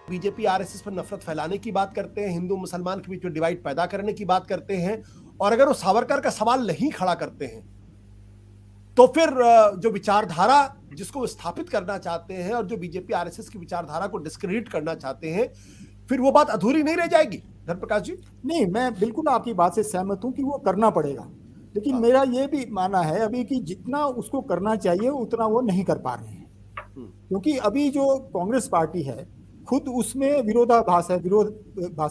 BJP RSS पर नफरत फैलाने की बात करते हैं, हिंदू मुसलमान के बीच में डिवाइड पैदा करने की बात करते हैं, और अगर वो सावरकर का सवाल नहीं खड़ा करते हैं तो फिर जो विचारधारा जिसको स्थापित करना चाहते हैं और जो बीजेपी आरएसएस की विचारधारा को डिस्क्रेडिट करना चाहते हैं, फिर वो बात अधूरी नहीं रह जाएगी धर्मप्रकाश जी? नहीं, मैं बिल्कुल आपकी बात से सहमत हूं कि वो करना पड़ेगा, लेकिन मेरा ये भी मानना है अभी कि जितना उसको करना चाहिए उतना वो नहीं कर पा रहे हैं। क्योंकि अभी जो कांग्रेस पार्टी है खुद उसमें विरोधाभास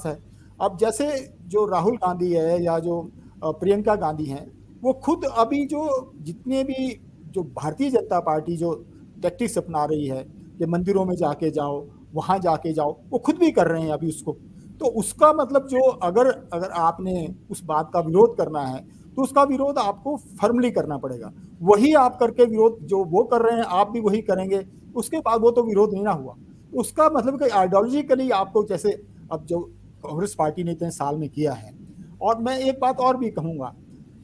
है। अब जैसे जो राहुल गांधी है या जो प्रियंका गांधी हैं, वो खुद अभी जो जितने भी जो भारतीय जनता पार्टी जो टैक्टिक्स अपना रही है कि मंदिरों में जाके जाओ, वहां जाके जाओ, वो खुद भी कर रहे हैं अभी उसको। तो उसका मतलब जो अगर आपने उस बात का विरोध करना है तो उसका विरोध आपको फर्मली करना पड़ेगा। वही आप करके विरोध जो वो कर रहे हैं आप भी वही करेंगे, उसके बाद वो तो विरोध नहीं ना हुआ। उसका मतलब कि आइडियोलॉजिकली आपको, जैसे अब जो कांग्रेस पार्टी ने इतने साल में किया है। और मैं एक बात और भी कहूंगा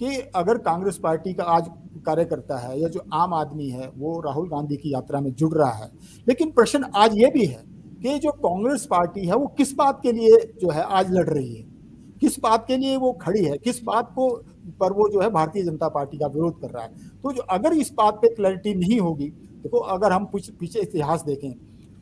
कि अगर कांग्रेस पार्टी का आज कार्यकर्ता है या जो आम आदमी है वो राहुल गांधी की यात्रा में जुड़ रहा है, लेकिन प्रश्न आज ये भी है कि जो कांग्रेस पार्टी है वो किस बात के लिए जो है आज लड़ रही है, किस बात के लिए वो खड़ी है, किस बात को पर वो जो है भारतीय जनता पार्टी का विरोध कर रहा है। तो जो अगर इस बात पे क्लैरिटी नहीं होगी, देखो अगर हम पीछे इतिहास देखें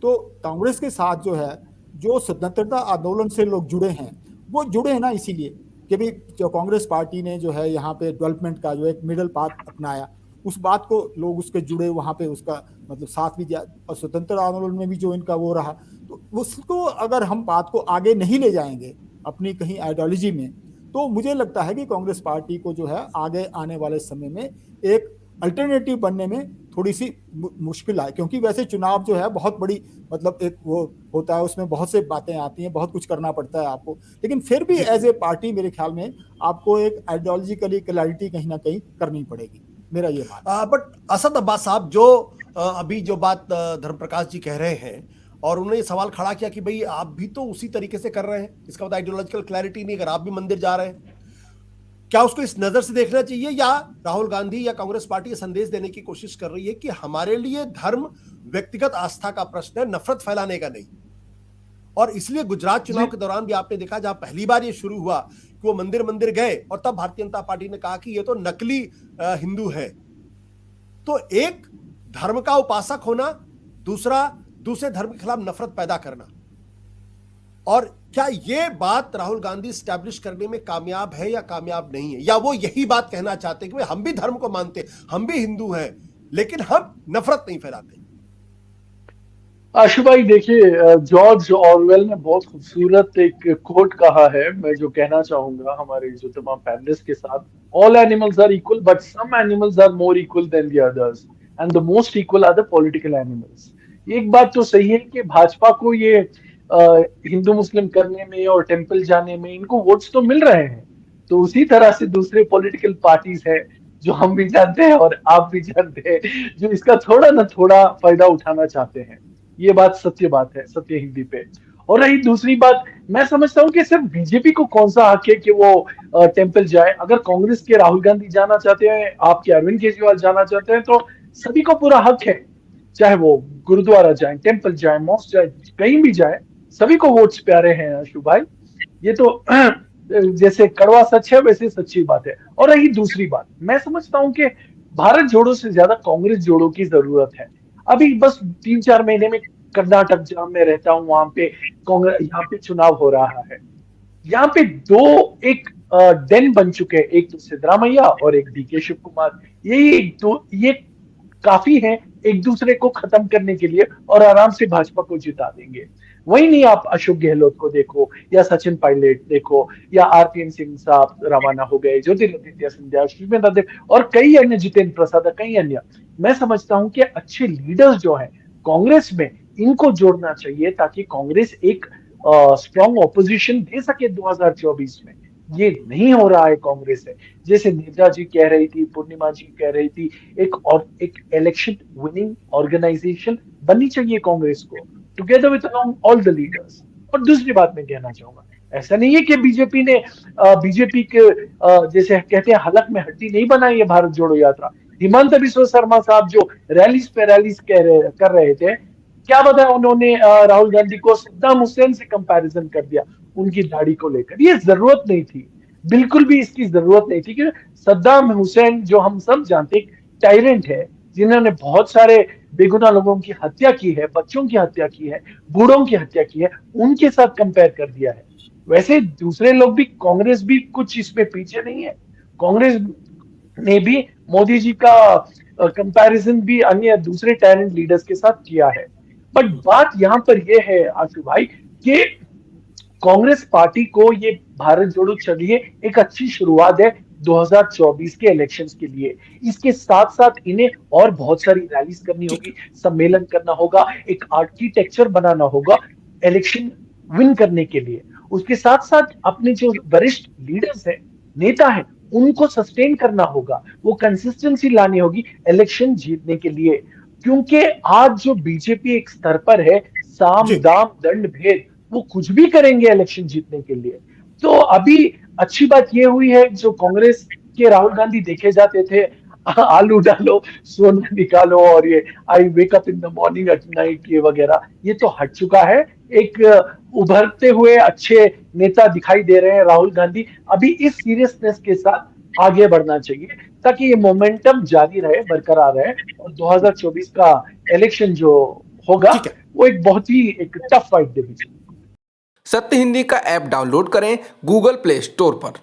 तो कांग्रेस के साथ जो है जो स्वतंत्रता आंदोलन से लोग जुड़े हैं वो जुड़े हैं ना इसीलिए कि भाई जो कांग्रेस पार्टी ने जो है यहाँ पे डेवलपमेंट का जो एक मिडल पाथ अपनाया, उस बात को लोग उसके जुड़े, वहाँ पे उसका मतलब साथ भी दिया, और स्वतंत्रता आंदोलन में भी जो इनका वो रहा। तो उसको अगर हम बात को आगे नहीं ले जाएंगे अपनी कहीं आइडियोलॉजी में, तो मुझे लगता है कि कांग्रेस पार्टी को जो है आगे आने वाले समय में एक अल्टरनेटिव बनने में थोड़ी सी मुश्किल आए। क्योंकि वैसे चुनाव जो है बहुत बड़ी मतलब एक वो होता है, उसमें बहुत से बातें आती हैं, बहुत कुछ करना पड़ता है आपको, लेकिन फिर भी एज ए पार्टी मेरे ख्याल में आपको एक आइडियोलॉजिकली क्लैरिटी कहीं ना कहीं करनी पड़ेगी, मेरा ये मानना। बट असद अब्बास साहब, जो अभी जो बात धर्मप्रकाश जी कह रहे हैं और उन्होंने ये सवाल खड़ा किया कि भाई आप भी तो उसी तरीके से कर रहे हैं, इसका मतलब आइडियोलॉजिकल क्लैरिटी नहीं, अगर आप भी मंदिर जा रहे हैं, क्या उसको इस नजर से देखना चाहिए, या राहुल गांधी या कांग्रेस पार्टी ये संदेश देने की कोशिश कर रही है कि हमारे लिए धर्म व्यक्तिगत आस्था का प्रश्न है, नफरत फैलाने का नहीं? और इसलिए गुजरात चुनाव के दौरान भी आपने देखा, जहां पहली बार ये शुरू हुआ कि वो मंदिर गए और तब भारतीय जनता पार्टी ने कहा कि ये तो नकली हिंदू है। तो एक धर्म का उपासक होना, दूसरा दूसरे धर्म के खिलाफ नफरत पैदा करना, और क्या ये बात राहुल गांधी स्टैब्लिश करने में कामयाब है या कामयाब नहीं है, या वो यही बात कहना चाहते हैं कि हम भी धर्म को मानते हैं, हम भी हिंदू हैं, लेकिन हम नफरत नहीं फैलाते? आशु भाई देखिए, जॉर्ज ऑरवेल ने बहुत खूबसूरत एक कोट कहा है, मैं जो कहना चाहूंगा हमारे जो तमाम पैनलिस्ट के साथ, all animals are equal but some animals are more equal than the others and the most equal are the political animals. एक बात तो सही है कि भाजपा को ये हिंदू मुस्लिम करने में और टेम्पल जाने में इनको वोट्स तो मिल रहे हैं, तो उसी तरह से दूसरे पॉलिटिकल पार्टीज है जो हम भी जानते हैं और आप भी जानते हैं, जो इसका थोड़ा ना थोड़ा फायदा उठाना चाहते हैं। ये बात सत्य बात है, सत्य हिंदी पे। और रही दूसरी बात, मैं समझता हूँ कि सिर्फ बीजेपी को कौन सा हक है कि वो टेम्पल जाए। अगर कांग्रेस के राहुल गांधी जाना चाहते हैं, आपके अरविंद केजरीवाल जाना चाहते हैं, तो सभी को पूरा हक है, चाहे वो गुरुद्वारा जाए, टेम्पल जाए, मॉस्क जाए, कहीं भी जाए, सभी को वोट्स प्यारे हैं अशु भाई। ये तो जैसे कड़वा सच है वैसे सच्ची बात है। और रही दूसरी बात, मैं समझता हूँ कि भारत जोड़ो से ज्यादा कांग्रेस जोड़ो की जरूरत है। अभी बस 3-4 महीने में कर्नाटक जहां मैं रहता हूं वहां पे कांग्रेस, यहाँ पे चुनाव हो रहा है, यहाँ पे दो एक डेन बन चुके हैं, एक तो सिद्धरामैया और एक डीके शिव कुमार। ये काफी है एक दूसरे को खत्म करने के लिए और आराम से भाजपा को जिता देंगे। वही नहीं, आप अशोक गहलोत को देखो या सचिन पायलट देखो या आरपीएन सिंह साहब रवाना हो गए, ज्योतिरादित्य सिंधिया, शिवेंद्र देव और कई अन्य, जितेंद्र प्रसाद, कई अन्य। मैं समझता हूं कि अच्छे लीडर्स जो हैं कांग्रेस में, इनको जोड़ना चाहिए ताकि कांग्रेस एक स्ट्रॉन्ग ऑपोजिशन दे सके 2024 में। ये नहीं हो रहा है कांग्रेस से। जैसे नीरजा जी कह रही थी, पूर्णिमा जी कह रही थी, एक इलेक्शन विनिंग ऑर्गेनाइजेशन बननी चाहिए कांग्रेस को, together with all the leaders. और दूसरी बात मैं कहना चाहूंगा, ऐसा नहीं है कि बीजेपी के जैसे कहते हैं हलक में हड्डी नहीं बनाई है भारत जोड़ो यात्रा। हिमंत बिस्वा शर्मा साहब जो रैलीज पे रैलीज कर रहे थे, क्या बताया उन्होंने, राहुल गांधी को सद्दाम हुसैन से कंपैरिजन कर दिया उनकी दाढ़ी को लेकर। ये जरूरत नहीं थी, बिल्कुल भी इसकी जरूरत नहीं थी, क्योंकि सद्दाम हुसैन जो हम सब जानते एक टायरेंट है, जिन्होंने बहुत सारे बेगुनाह लोगों की हत्या की है, बच्चों की हत्या की है, बूढ़ों की हत्या की है, उनके साथ कंपेयर कर दिया है। वैसे दूसरे लोग भी, कांग्रेस भी कुछ इसमें पीछे नहीं है। कांग्रेस ने भी मोदी जी का कंपैरिजन भी अन्य दूसरे टैलेंट लीडर्स के साथ किया है। बट बात यहां पर यह है आशु भाई कि कांग्रेस पार्टी को ये भारत जोड़ो चलिए एक अच्छी शुरुआत है 2024 के इलेक्शंस के लिए। इसके साथ साथ इन्हें और बहुत सारी रैलीज करनी होगी, सम्मेलन करना होगा, एक आर्किटेक्चर बनाना होगा इलेक्शन विन करने के लिए। उसके साथ साथ अपने जो वरिष्ठ लीडर्स हैं, नेता हैं, उनको सस्टेन करना होगा, वो कंसिस्टेंसी लानी होगी इलेक्शन जीतने के लिए। क्योंकि आज जो बीजेपी एक स्तर पर है, साम जी दाम दंड भेद, वो कुछ भी करेंगे इलेक्शन जीतने के लिए। तो अभी अच्छी बात ये हुई है, जो कांग्रेस के राहुल गांधी देखे जाते थे, आलू डालो सोना निकालो और ये I wake up in the morning at night, ये वगैरह, ये तो हट चुका है। एक उभरते हुए अच्छे नेता दिखाई दे रहे हैं राहुल गांधी। अभी इस सीरियसनेस के साथ आगे बढ़ना चाहिए ताकि ये मोमेंटम जारी रहे, बरकरार रहे, और 2024 का इलेक्शन जो होगा ठीक है। वो एक बहुत ही एक टफ फाइट दे। सत्य हिंदी का ऐप डाउनलोड करें गूगल प्ले स्टोर पर।